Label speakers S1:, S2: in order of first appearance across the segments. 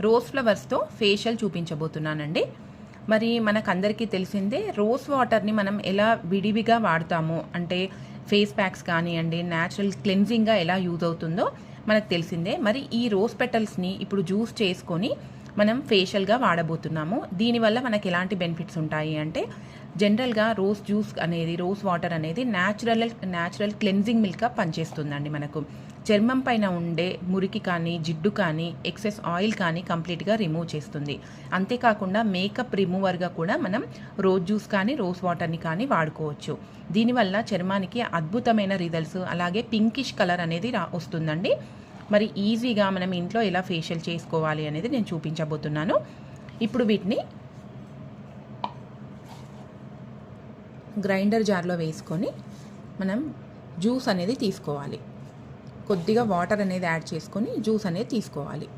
S1: Rose ఫ్లవర్స్తో facial చూపించబోతున్నానండి. మరి మనకందరికీ తెలిసిందే రోజ్ వాటర్ని మనం ఎలా విడివిగా వాడతాము అంటే ఫేస్ ప్యాక్స్ కానివ్వండి, న్యాచురల్ క్లెన్జింగ్గా ఎలా యూజ్ అవుతుందో మనకు తెలిసిందే. మరి ఈ రోజ్ పెటల్స్ని ఇప్పుడు జ్యూస్ చేసుకొని మనం ఫేషియల్గా వాడబోతున్నాము. దీనివల్ల మనకి ఎలాంటి బెనిఫిట్స్ ఉంటాయి అంటే జనరల్గా రోజ్ జ్యూస్ అనేది, రోజ్ వాటర్ అనేది న్యాచురల్ క్లెన్జింగ్ మిల్క్గా పనిచేస్తుందండి. మనకు చర్మం పైన ఉండే మురికి కానీ, జిడ్డు కానీ, ఎక్సెస్ ఆయిల్ కానీ కంప్లీట్గా రిమూవ్ చేస్తుంది. అంతేకాకుండా మేకప్ రిమూవర్గా కూడా మనం రోజ్ జ్యూస్ కానీ, రోజ్ వాటర్ని కానీ వాడుకోవచ్చు. దీనివల్ల చర్మానికి అద్భుతమైన రిజల్ట్స్, అలాగే పింకిష్ కలర్ అనేది వస్తుందండి. మరి ఈజీగా మనం ఇంట్లో ఎలా ఫేషియల్ చేసుకోవాలి అనేది నేను చూపించబోతున్నాను. ఇప్పుడు వీటిని గ్రైండర్ జార్లో వేసుకొని మనం జ్యూస్ అనేది తీసుకోవాలి. కొద్దిగా వాటర్ అనేది యాడ్ చేసుకొని జ్యూస్ అనేది తీసుకోవాలి.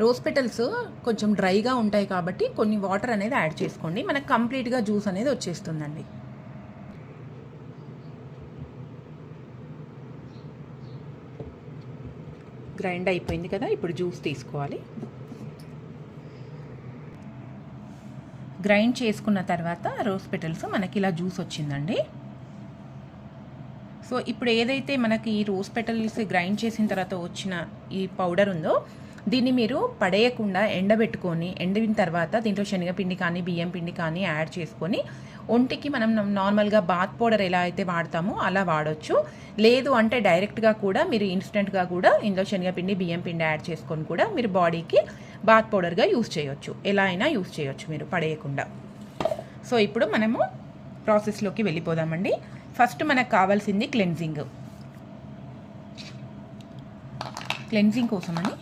S1: రోజ్ పెటల్స్ కొంచెం డ్రైగా ఉంటాయి కాబట్టి కొన్ని వాటర్ అనేది యాడ్ చేసుకోండి. మనకు కంప్లీట్గా జ్యూస్ అనేది వచ్చేస్తుందండి. గ్రైండ్ అయిపోయింది కదా, ఇప్పుడు జ్యూస్ తీసుకోవాలి. గ్రైండ్ చేసుకున్న తర్వాత రోజ్ పెటల్స్ మనకి ఇలా జ్యూస్ వచ్చిందండి. సో ఇప్పుడు ఏదైతే మనకి ఈ రోజ్ పెటల్స్ గ్రైండ్ చేసిన తర్వాత వచ్చిన ఈ పౌడర్ ఉందో దీన్ని మీరు పడేయకుండా ఎండబెట్టుకొని, ఎండిన తర్వాత దీంట్లో శనగపిండి కానీ, బియ్యం పిండి కానీ యాడ్ చేసుకొని ఒంటికి మనం నార్మల్గా బాత్ పౌడర్ ఎలా అయితే వాడతామో అలా వాడచ్చు. లేదు అంటే డైరెక్ట్గా కూడా మీరు ఇన్స్టెంట్గా కూడా ఇందులో శనగపిండి, బియ్యం పిండి యాడ్ చేసుకొని కూడా మీరు బాడీకి బాత్ పౌడర్గా యూజ్ చేయొచ్చు. ఎలా అయినా యూజ్ చేయొచ్చు మీరు పడేయకుండా. సో ఇప్పుడు మనము ప్రాసెస్లోకి వెళ్ళిపోదామండి. ఫస్ట్ మనకు కావాల్సింది క్లెన్జింగ్ కోసమని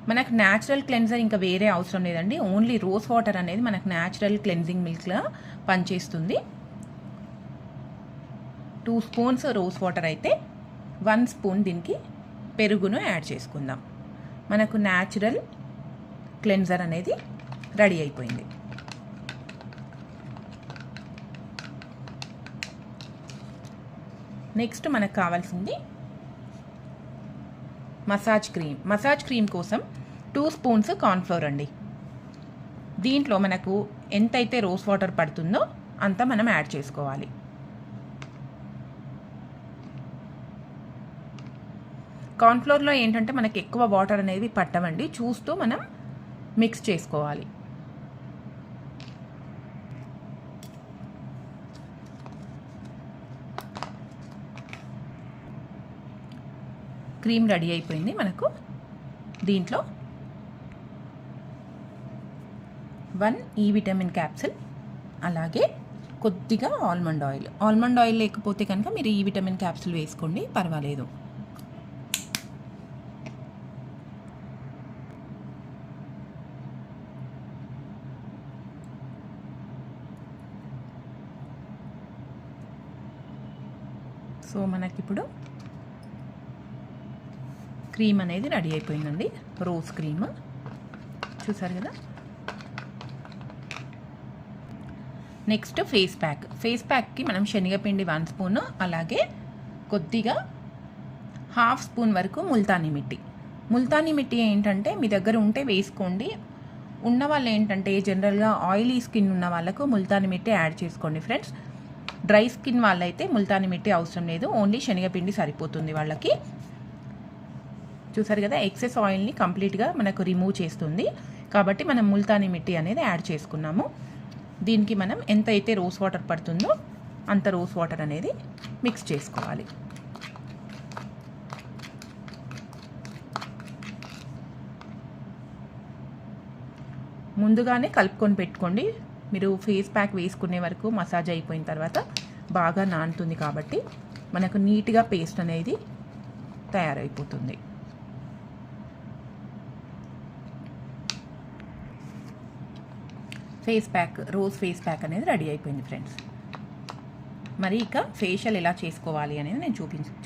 S1: మనకు న్యాచురల్ క్లెన్జర్ ఇంకా వేరే అవసరం లేదండి. ఓన్లీ రోజ్ వాటర్ అనేది మనకు న్యాచురల్ క్లెన్జింగ్ మిల్క్లా పనిచేస్తుంది. 2 స్పూన్స్ రోజ్ వాటర్ అయితే 1 స్పూన్ దీనికి పెరుగును యాడ్ చేసుకుందాం. మనకు న్యాచురల్ క్లెన్జర్ అనేది రెడీ అయిపోయింది. నెక్స్ట్ మనకు కావాల్సింది మసాజ్ క్రీమ్ కోసం 2 స్పూన్స్ కార్న్ఫ్లోర్ అండి. దీంట్లో మనకు ఎంతైతే రోజ్ వాటర్ పడుతుందో అంత మనం యాడ్ చేసుకోవాలి. కార్న్ఫ్లోర్లో ఏంటంటే మనకి ఎక్కువ వాటర్ అనేది పట్టవండి, చూస్తూ మనం మిక్స్ చేసుకోవాలి. క్రీమ్ రెడీ అయిపోయింది. మనకు దీంట్లో 1 ఈ విటమిన్ క్యాప్సిల్, అలాగే కొద్దిగా ఆల్మండ్ ఆయిల్ లేకపోతే కనుక మీరు ఈ విటమిన్ క్యాప్సిల్ వేసుకోండి, పర్వాలేదు. సో మనకిప్పుడు క్రీమ్ అనేది రెడీ అయిపోయిందండి. రోజ్ క్రీమ్ చూసారు కదా. నెక్స్ట్ ఫేస్ ప్యాక్కి మనం శనగపిండి 1 స్పూన్, అలాగే కొద్దిగా 1/2 స్పూన్ వరకు ముల్తానీ మిట్టి ఏంటంటే మీ దగ్గర ఉంటే వేసుకోండి. ఉన్న వాళ్ళు ఏంటంటే జనరల్గా ఆయిలీ స్కిన్ ఉన్న వాళ్ళకు ముల్తానీ మిట్టి యాడ్ చేసుకోండి ఫ్రెండ్స్. డ్రై స్కిన్ వాళ్ళైతే ముల్తానీ మిట్టి అవసరం లేదు, ఓన్లీ శనగపిండి సరిపోతుంది వాళ్ళకి. చూసారు కదా, ఎక్సెస్ ఆయిల్ని కంప్లీట్గా మనకు రిమూవ్ చేస్తుంది కాబట్టి మనం ముల్తానీ మిట్టి అనేది యాడ్ చేసుకున్నాము. దీనికి మనం ఎంత అయితే రోజ్ వాటర్ పడుతుందో అంత రోజ్ వాటర్ అనేది మిక్స్ చేసుకోవాలి. ముందుగానే కలుపుకొని పెట్టుకోండి. మీరు ఫేస్ ప్యాక్ వేసుకునే వరకు మసాజ్ అయిపోయిన తర్వాత బాగా నానుతుంది కాబట్టి మనకు నీట్గా పేస్ట్ అనేది తయారైపోతుంది. రోజ్ ఫేస్ ప్యాక్ అనేది రెడీ అయిపోయింది ఫ్రెండ్స్. మరి ఇక ఫేషియల్ ఎలా చేసుకోవాలి అనేది నేను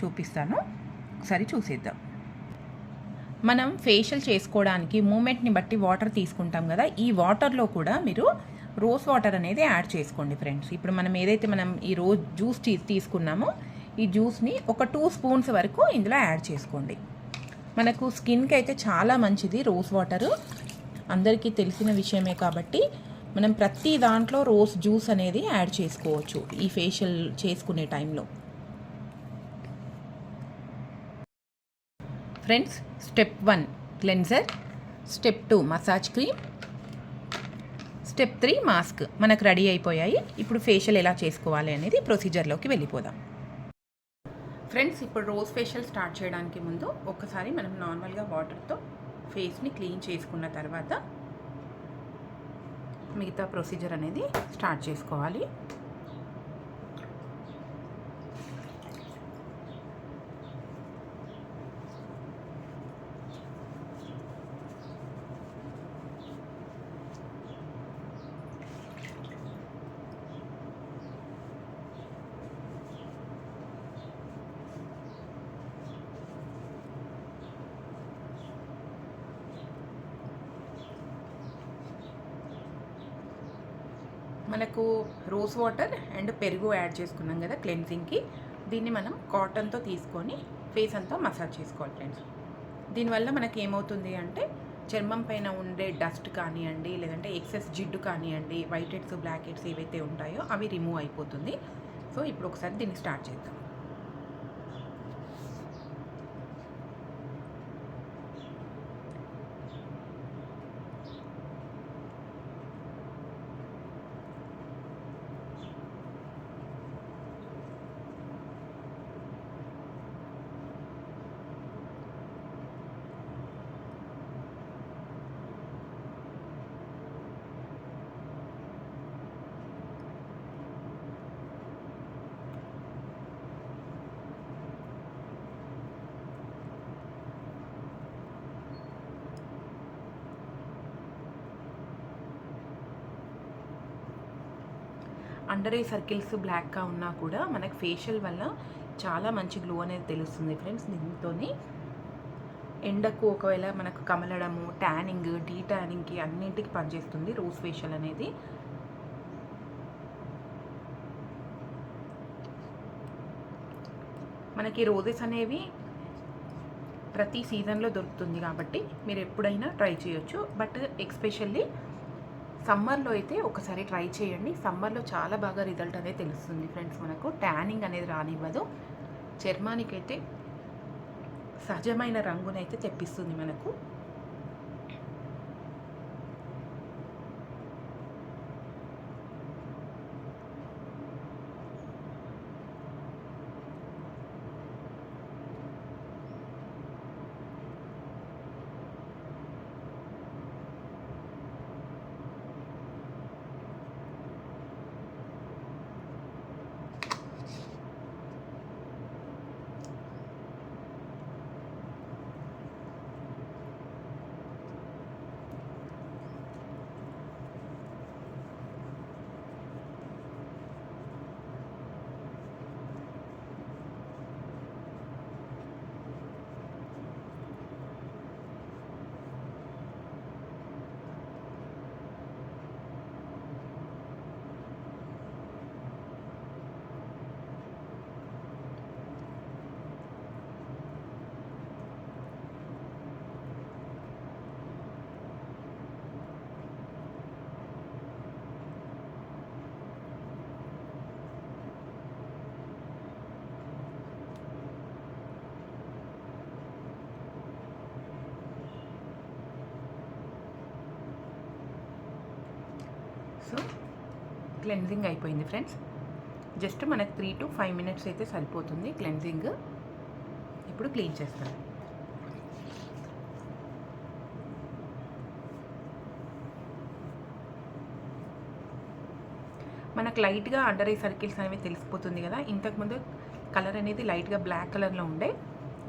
S1: చూపిస్తాను. ఒకసారి చూసేద్దాం. మనం ఫేషియల్ చేసుకోవడానికి మూమెంట్ని బట్టి వాటర్ తీసుకుంటాం కదా, ఈ వాటర్లో కూడా మీరు రోజ్ వాటర్ అనేది యాడ్ చేసుకోండి ఫ్రెండ్స్. ఇప్పుడు మనం ఏదైతే ఈ రోజ్ జ్యూస్ తీసుకున్నామో ఈ జ్యూస్ని ఒక 2 స్పూన్స్ వరకు ఇందులో యాడ్ చేసుకోండి. మనకు స్కిన్కి అయితే చాలా మంచిది రోజ్ వాటరు, అందరికీ తెలిసిన విషయమే కాబట్టి మనం ప్రతి దాంట్లో రోజ్ జ్యూస్ అనేది యాడ్ చేసుకోవచ్చు ఈ ఫేషియల్ చేసుకునే టైంలో. Friends, step 1 cleanser, step 2 massage cream, step 3 mask మనకు రెడీ అయిపోయాయి. ఇప్పుడు ఫేషియల్ ఎలా చేసుకోవాలి అనేది ప్రొసీజర్లోకి వెళ్ళిపోదాం. ఫ్రెండ్స్, ఇప్పుడు రోజ్ ఫేషియల్ స్టార్ట్ చేయడానికి ముందు ఒక్కసారి మనం నార్మల్గా వాటర్తో ఫేస్ని క్లీన్ చేసుకున్న తర్వాత మిగతా ప్రొసీజర్ అనేది స్టార్ట్ చేసుకోవాలి. మనకు రోజ్ వాటర్ అండ్ పెరుగు యాడ్ చేసుకున్నాం కదా క్లెన్జింగ్కి, దీన్ని మనం కాటన్తో తీసుకొని ఫేస్ అంతా మసాజ్ చేసుకోవాలి ఫ్రెండ్స్. దీనివల్ల మనకి ఏమవుతుంది అంటే చర్మం పైన ఉండే డస్ట్ కానివ్వండి, లేదంటే ఎక్సెస్ జిడ్డు కానివ్వండి, వైట్ హెడ్స్ బ్లాక్ హెడ్స్ ఏవైతే ఉంటాయో అవి రిమూవ్ అయిపోతుంది. సో ఇప్పుడు ఒకసారి దీన్ని స్టార్ట్ చేద్దాం. అండర్ ఐ సర్కిల్స్ బ్లాక్గా ఉన్నా కూడా మనకు ఫేషియల్ వల్ల చాలా మంచి గ్లో అనేది తెలుస్తుంది ఫ్రెండ్స్. దీంతో ఎండకు ఒకవేళ మనకు కమలడము, ట్యానింగ్, డీ ట్యానింగ్కి అన్నింటికి పనిచేస్తుంది రోజ్ ఫేషియల్ అనేది. మనకి రోజెస్ అనేవి ప్రతి సీజన్లో దొరుకుతుంది కాబట్టి మీరు ఎప్పుడైనా ట్రై చేయొచ్చు. బట్ ఎక్స్పెషల్లీ సమ్మర్లో అయితే ఒకసారి ట్రై చేయండి. సమ్మర్లో చాలా బాగా రిజల్ట్ అనేది తెలుస్తుంది ఫ్రెండ్స్. మనకు ట్యానింగ్ అనేది రానివ్వదు, చర్మానికైతే సహజమైన రంగునైతే తెప్పిస్తుంది మనకు. సో క్లెన్జింగ్ అయిపోయింది ఫ్రెండ్స్. జస్ట్ మనకు 3 to 5 minutes అయితే సరిపోతుంది క్లెన్జింగ్. ఇప్పుడు క్లీన్ చేస్తాను. మనకు లైట్గా అండర్ ఐ సర్కిల్స్ అనేవి తెలిసిపోతుంది కదా. ఇంతకుముందు కలర్ అనేది లైట్గా బ్లాక్ కలర్లో ఉండే,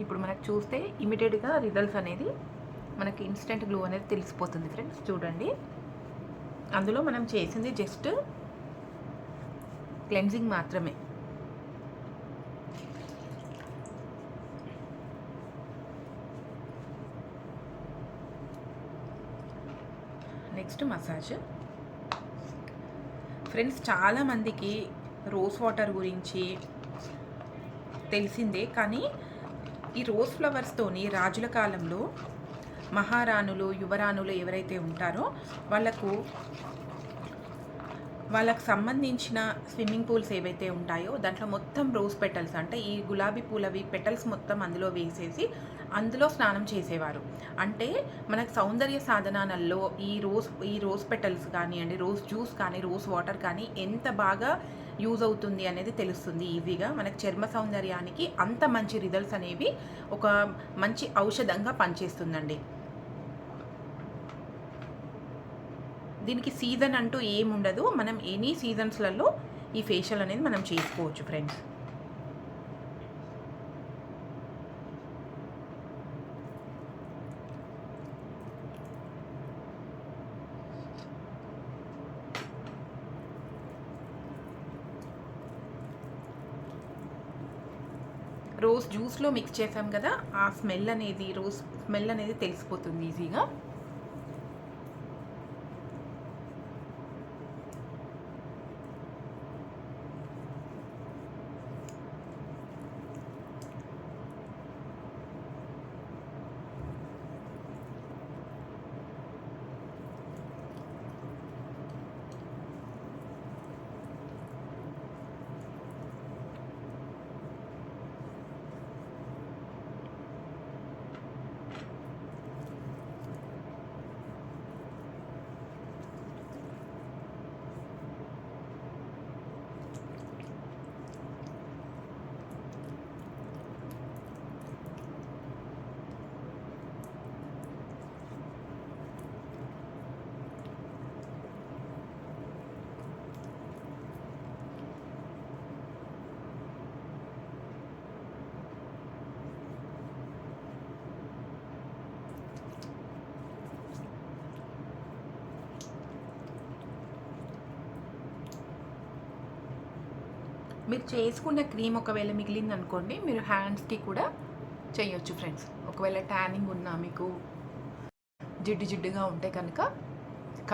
S1: ఇప్పుడు మనకు చూస్తే ఇమీడియట్గా రిజల్ట్స్ అనేది మనకి ఇన్స్టెంట్ గ్లో అనేది తెలిసిపోతుంది ఫ్రెండ్స్. చూడండి, అందులో మనం చేసింది జస్ట్ క్లెన్జింగ్ మాత్రమే. Next massage. ఫ్రెండ్స్, చాలామందికి రోజ్ వాటర్ గురించి తెలిసిందే, కానీ ఈ రోజ్ ఫ్లవర్స్తోని రాజుల కాలంలో మహారాణులు, యువరాణులు ఎవరైతే ఉంటారో వాళ్ళకు సంబంధించిన స్విమ్మింగ్ పూల్స్ ఏవైతే ఉంటాయో దాంట్లో మొత్తం రోజ్ పెటల్స్, అంటే ఈ గులాబీ పూలవి పెటల్స్ మొత్తం అందులో వేసేసి అందులో స్నానం చేసేవారు. అంటే మనకు సౌందర్య సాధనాలలో ఈ రోజ్ పెటల్స్ కానివ్వండి, రోజ్ జ్యూస్ కానీ, రోజ్ వాటర్ కానీ ఎంత బాగా యూజ్ అవుతుంది అనేది తెలుస్తుంది ఈజీగా. మనకు చర్మ సౌందర్యానికి అంత మంచి రిజల్ట్స్ అనేవి ఒక మంచి ఔషధంగా పనిచేస్తుందండి. దీనికి సీజన్ అంటూ ఏముండదు, మనం ఎనీ సీజన్స్లలో ఈ ఫేషియల్ అనేది మనం చేసుకోవచ్చు ఫ్రెండ్స్. రోజ్ జ్యూస్లో మిక్స్ చేసాం కదా, ఆ స్మెల్ అనేది రోజ్ స్మెల్ అనేది తెలిసిపోతుంది ఈజీగా. మీరు చేసుకున్న క్రీమ్ ఒకవేళ మిగిలింది అనుకోండి, మీరు హ్యాండ్స్కి కూడా చేయొచ్చు ఫ్రెండ్స్. ఒకవేళ ట్యానింగ్ ఉన్నా, మీకు జిడ్డుగా ఉంటే కనుక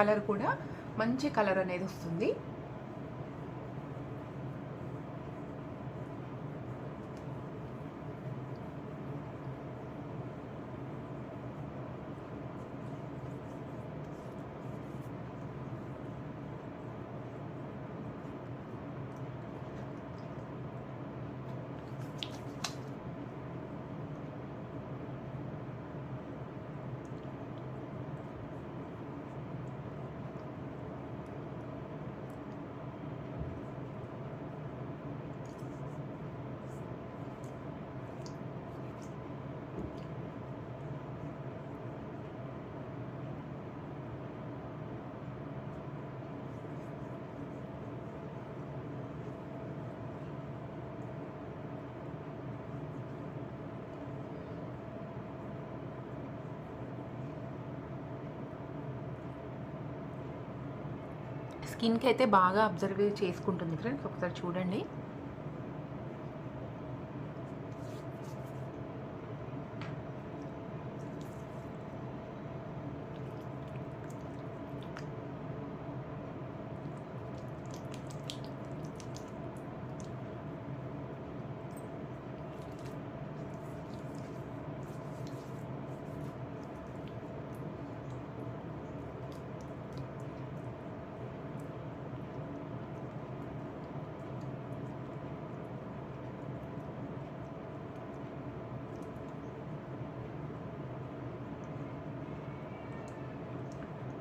S1: కలర్ కూడా మంచి కలర్ అనేది వస్తుంది. స్కిన్కి అయితే బాగా అబ్జర్వ్ చేసుకుంటుంది ఫ్రెండ్స్, ఒకసారి చూడండి.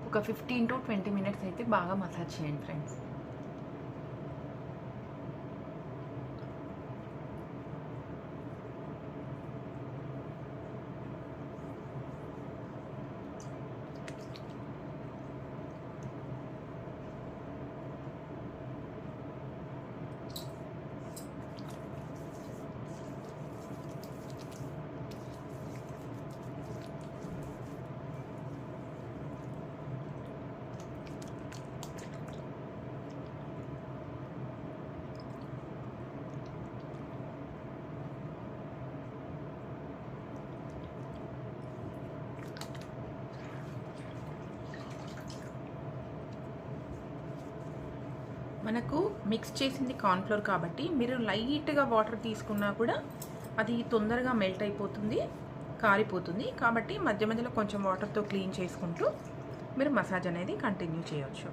S1: ఒక 15 to 20 మినిట్స్ అయితే బాగా మసాజ్ చేయండి ఫ్రెండ్స్. మనకు మిక్స్ చేసింది కార్న్‌ఫ్లోర్ కాబట్టి మీరు లైట్‌గా వాటర్ తీసుకున్నా కూడా అది తొందరగా మెల్ట్ అయిపోతుంది, కారిపోతుంది. కాబట్టి మధ్య మధ్యలో కొంచెం వాటర్‌తో క్లీన్ చేసుకుంటూ మీరు మసాజ్ అనేది కంటిన్యూ చేయొచ్చు.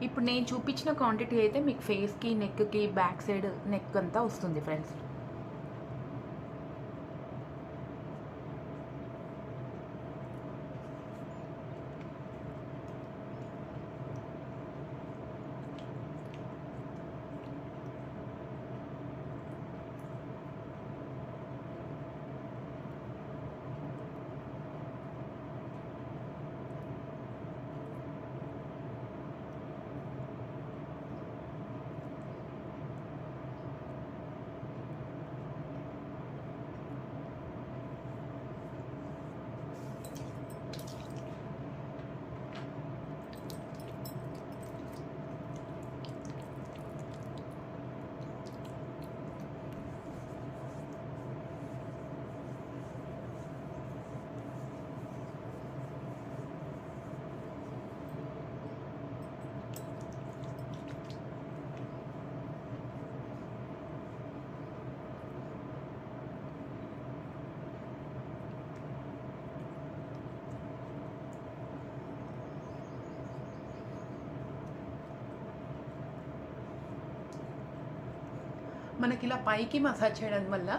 S1: ఇప్పుడు నేను చూపించిన క్వాంటిటీ అయితే మీకు ఫేస్‌కి, నెక్‌కి, బ్యాక్ సైడ్ నెక్ అంతా వస్తుంది ఫ్రెండ్స్. మనకి ఇలా పైకి మసాజ్ చేయడం వల్ల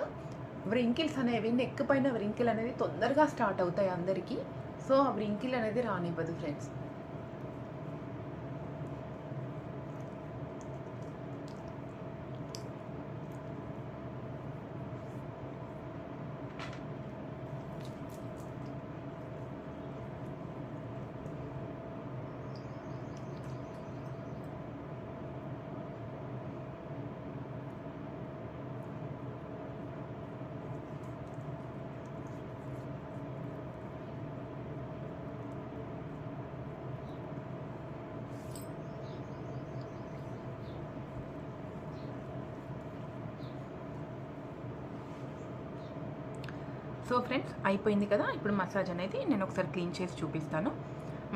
S1: వ్రింకిల్స్ అనేవి, నెక్ పైన వ్రింకిల్ అనేది తొందరగా స్టార్ట్ అవుతాయి అందరికీ. సో ఆ వ్రింకిల్ అనేది రానివ్వదు ఫ్రెండ్స్. సో ఫ్రెండ్స్ అయిపోయింది కదా. ఇప్పుడు మసాజ్ అనేది నేను ఒకసారి క్లీన్ చేసి చూపిస్తాను.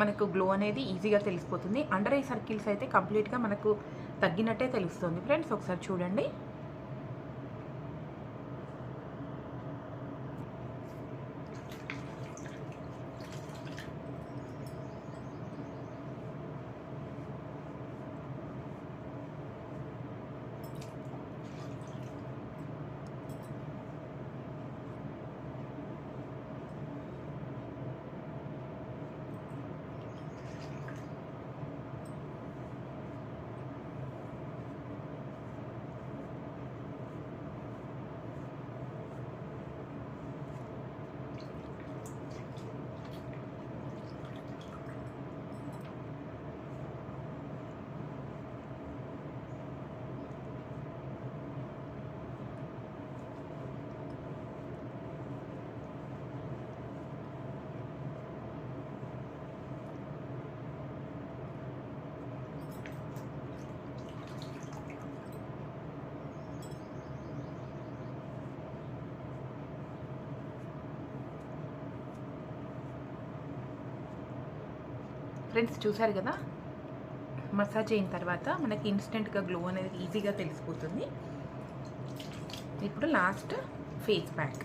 S1: మనకు గ్లో అనేది ఈజీగా తెలిసిపోతుంది. అండర్ ఐ సర్కిల్స్ అయితే కంప్లీట్గా మనకు తగ్గినట్టే తెలుస్తుంది ఫ్రెండ్స్. ఒకసారి చూడండి. ఫ్రెండ్స్ చూసారు కదా, మసాజ్ అయిన తర్వాత మనకి ఇన్స్టెంట్గా గ్లో అనేది ఈజీగా తెలిసిపోతుంది. ఇప్పుడు లాస్ట్ ఫేస్ ప్యాక్.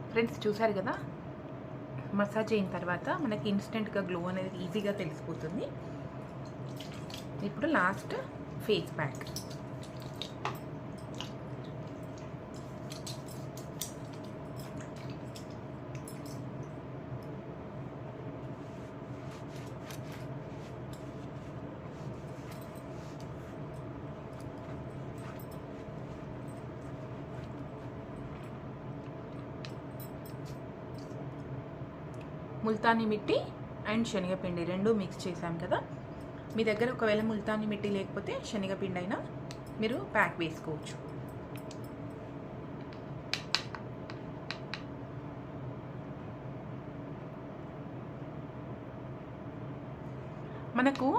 S1: ఫ్రెండ్స్ చూసారు కదా, మసాజ్ అయిన తర్వాత మనకి ఇన్స్టెంట్గా గ్లో అనేది ఈజీగా తెలిసిపోతుంది. ఇప్పుడు last face pack. Multani mitti and శనగపిండి రెండు మిక్స్ చేసాం కదా. మీ దగ్గర ఒకవేళ ముల్తానీ మిట్టి లేకపోతే శనగపిండి అయినా మీరు ప్యాక్ వేసుకోవచ్చు. మనకు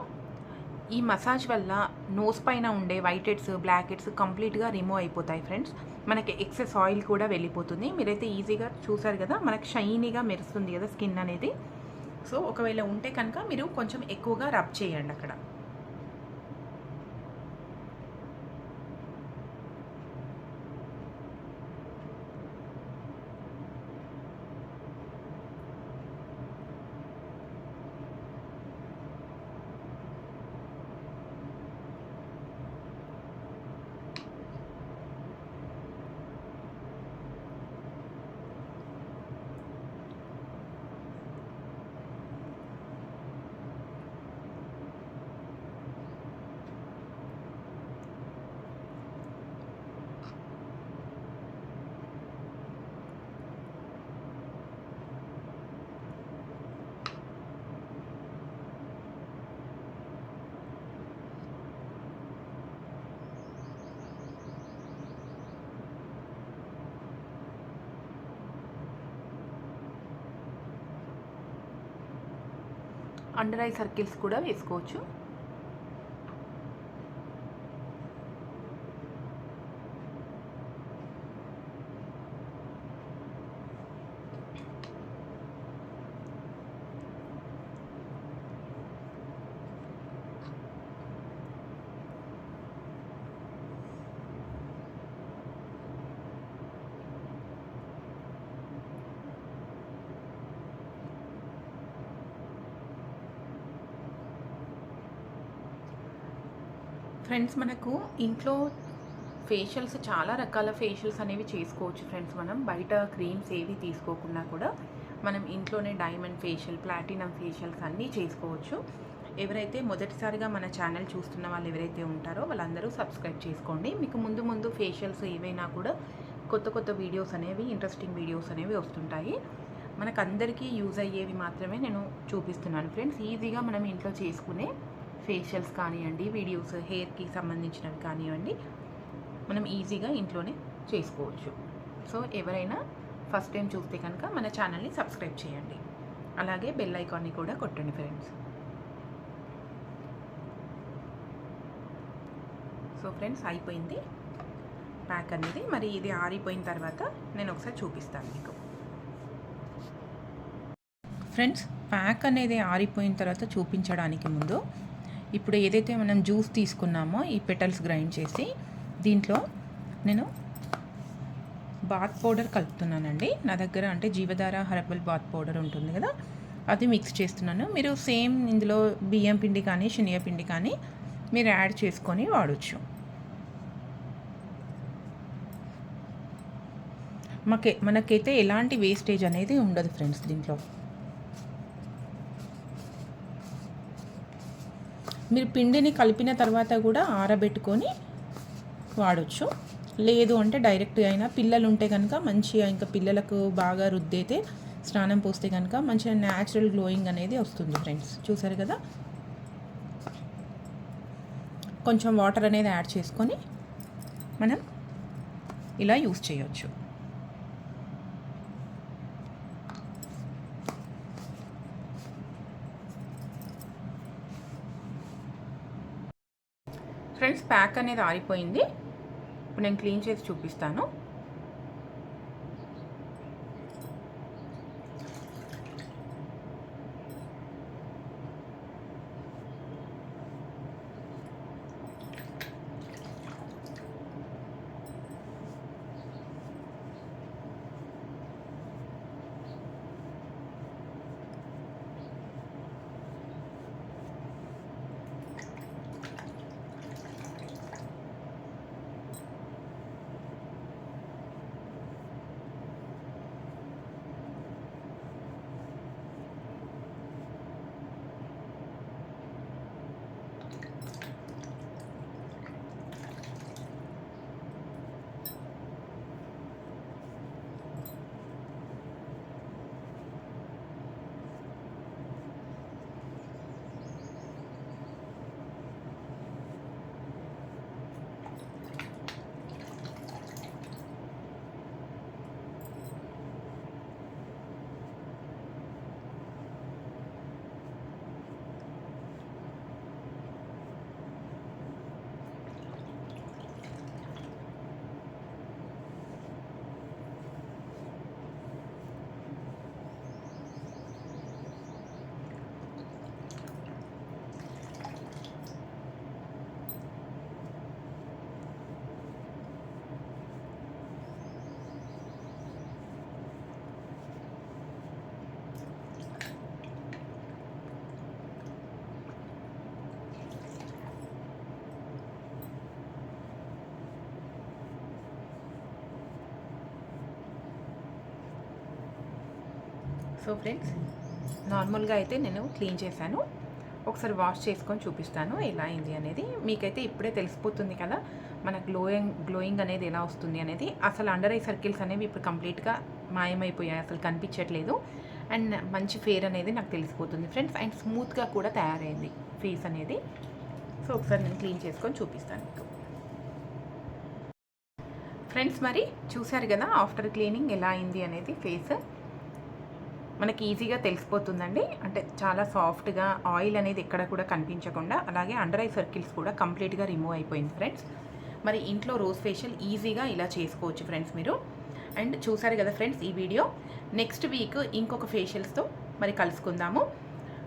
S1: ఈ మసాజ్ వల్ల నోస్ పైన ఉండే వైట్ హెడ్స్, బ్లాక్ హెడ్స్ కంప్లీట్గా రిమూవ్ అయిపోతాయి ఫ్రెండ్స్. మనకి ఎక్సెస్ ఆయిల్ కూడా వెళ్ళిపోతుంది. మీరైతే ఈజీగా చూసారు కదా, మనకు షైనీగా మెరుస్తుంది కదా స్కిన్ అనేది. సో ఒకవేళ ఉంటే కనుక మీరు కొంచెం ఎక్కువగా రబ్ చేయండి అక్కడ. అండర్ ఐ సర్కిల్స్ కూడా వేసుకోవచ్చు. ఫ్రెండ్స్, మనకు ఇంట్లో ఫేషియల్స్ చాలా రకాల ఫేషియల్స్ అనేవి చేసుకోవచ్చు ఫ్రెండ్స్. మనం బయట క్రీమ్స్ ఏవి తీసుకోకుండా కూడా మనం ఇంట్లోనే డైమండ్ ఫేషియల్, ప్లాటినం ఫేషియల్స్ అన్నీ చేసుకోవచ్చు. ఎవరైతే మొదటిసారిగా మన ఛానల్ చూస్తున్న వాళ్ళు ఎవరైతే ఉంటారో వాళ్ళందరూ సబ్స్క్రైబ్ చేసుకోండి. మీకు ముందు ముందు ఫేషియల్స్ ఏవైనా కూడా కొత్త కొత్త వీడియోస్ అనేవి, ఇంట్రెస్టింగ్ వీడియోస్ అనేవి వస్తుంటాయి. మనకు అందరికీ యూజ్ అయ్యేవి మాత్రమే నేను చూపిస్తున్నాను ఫ్రెండ్స్. ఈజీగా మనం ఇంట్లో చేసుకునే ఫేషియల్స్ కానివ్వండి, వీడియోస్ హెయిర్కి సంబంధించినవి కానివ్వండి, మనం ఈజీగా ఇంట్లోనే చేసుకోవచ్చు. సో ఎవరైనా ఫస్ట్ టైం చూస్తే కనుక మన ఛానల్ని సబ్స్క్రైబ్ చేయండి, అలాగే బెల్ ఐకాన్ని కూడా కొట్టండి ఫ్రెండ్స్. సో ఫ్రెండ్స్, అయిపోయింది ప్యాక్ అనేది. మరి ఇది ఆరిపోయిన తర్వాత నేను ఒకసారి చూపిస్తాను మీకు. ఫ్రెండ్స్, ప్యాక్ అనేది ఆరిపోయిన తర్వాత చూపించడానికి ముందు ఇప్పుడు ఏదైతే మనం జ్యూస్ తీసుకున్నామో ఈ పెటల్స్ గ్రైండ్ చేసి దీంట్లో నేను బాత్ పౌడర్ కలుపుతున్నానండి. నా దగ్గర అంటే జీవధార హెర్బల్ బాత్ పౌడర్ ఉంటుంది కదా, అది మిక్స్ చేస్తున్నాను. మీరు సేమ్ ఇందులో బియ్యం పిండి కానీ శనగపిండి కానీ మీరు యాడ్ చేసుకొని వాడచ్చు. మనకైతే ఎలాంటి వేస్టేజ్ అనేది ఉండదు ఫ్రెండ్స్ దీంట్లో. మీరు పిండిని కలిపిన తర్వాత కూడా ఆరబెట్టుకొని వాడచ్చు. లేదు అంటే డైరెక్ట్ అయినా, పిల్లలు ఉంటే కనుక మంచిగా, ఇంకా పిల్లలకు బాగా రుద్దైతే స్నానం పోస్తే కనుక మంచిగా న్యాచురల్ గ్లోయింగ్ అనేది వస్తుంది ఫ్రెండ్స్. చూసారు కదా, కొంచెం వాటర్ అనేది యాడ్ చేసుకొని మనం ఇలా యూస్ చేయొచ్చు. ఫ్రెండ్స్, ప్యాక్ అనేది ఆరిపోయింది. ఇప్పుడు నేను క్లీన్ చేసి చూపిస్తాను. సో ఫ్రెండ్స్, నార్మల్గా అయితే నేను క్లీన్ చేశాను. ఒకసారి వాష్ చేసుకొని చూపిస్తాను ఎలా అయింది అనేది. మీకైతే ఇప్పుడే తెలిసిపోతుంది కదా మన గ్లోయింగ్ అనేది ఎలా వస్తుంది అనేది. అసలు అండర్ ఐ సర్కిల్స్ అనేవి ఇప్పుడు కంప్లీట్గా మాయమైపోయాయి, అసలు కనిపించట్లేదు. అండ్ మంచి ఫేర్ అనేది నాకు తెలిసిపోతుంది ఫ్రెండ్స్. అండ్ స్మూత్గా కూడా తయారైంది ఫేస్ అనేది. సో ఒకసారి నేను క్లీన్ చేసుకొని చూపిస్తాను మీకు ఫ్రెండ్స్. మరి చూసారు కదా ఆఫ్టర్ క్లీనింగ్ ఎలా అయింది అనేది ఫేస్. మనకి ఈజీగా తెలిసిపోతుందండి. అంటే చాలా సాఫ్ట్గా, ఆయిల్ అనేది ఎక్కడ కూడా కనిపించకుండా, అలాగే అండర్ ఐ సర్కిల్స్ కూడా కంప్లీట్గా రిమూవ్ అయిపోయింది ఫ్రెండ్స్. మరి ఇంట్లో రోజ్ ఫేషియల్ ఈజీగా ఇలా చేసుకోవచ్చు ఫ్రెండ్స్ మీరు. అండ్ చూసారు కదా ఫ్రెండ్స్ ఈ వీడియో. నెక్స్ట్ వీక్ ఇంకొక ఫేషియల్స్తో మరి కలుసుకుందాము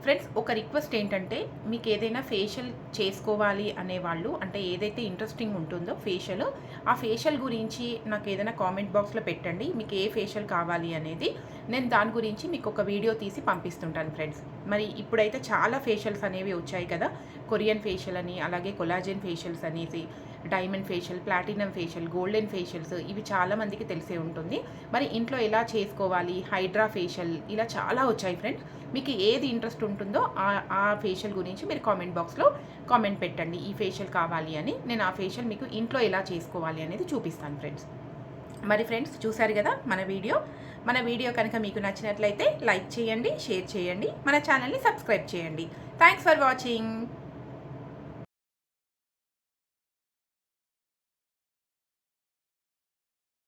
S1: ఫ్రెండ్స్. ఒక రిక్వెస్ట్ ఏంటంటే, మీకు ఏదైనా ఫేషియల్ చేసుకోవాలి అనేవాళ్ళు, అంటే ఏదైతే ఇంట్రెస్టింగ్ ఉంటుందో ఫేషియల్, ఆ ఫేషియల్ గురించి నాకు ఏదైనా కామెంట్ బాక్స్లో పెట్టండి. మీకు ఏ ఫేషియల్ కావాలి అనేది నేను దాని గురించి మీకు ఒక వీడియో తీసి పంపిస్తుంటాను ఫ్రెండ్స్. మరి ఇప్పుడైతే చాలా ఫేషియల్స్ అనేవి వచ్చాయి కదా, కొరియన్ ఫేషియల్ అని, అలాగే కొలాజన్ ఫేషియల్స్ అనేసి, diamond facial, platinum facial, golden facials, ఇవి చాలామందికి తెలిసే ఉంటుంది. మరి ఇంట్లో ఎలా చేసుకోవాలి, హైడ్రా ఫేషియల్, ఇలా చాలా వచ్చాయి ఫ్రెండ్స్. మీకు ఏది ఇంట్రెస్ట్ ఉంటుందో ఆ ఫేషియల్ గురించి మీరు కామెంట్ బాక్స్లో కామెంట్ పెట్టండి, ఈ ఫేషియల్ కావాలి అని. నేను ఆ ఫేషియల్ మీకు ఇంట్లో ఎలా చేసుకోవాలి అనేది చూపిస్తాను ఫ్రెండ్స్. మరి ఫ్రెండ్స్ చూసారు కదా మన వీడియో కనుక మీకు నచ్చినట్లయితే లైక్ చేయండి, షేర్ చేయండి, మన ఛానల్ని సబ్స్క్రైబ్ చేయండి. Thanks for watching.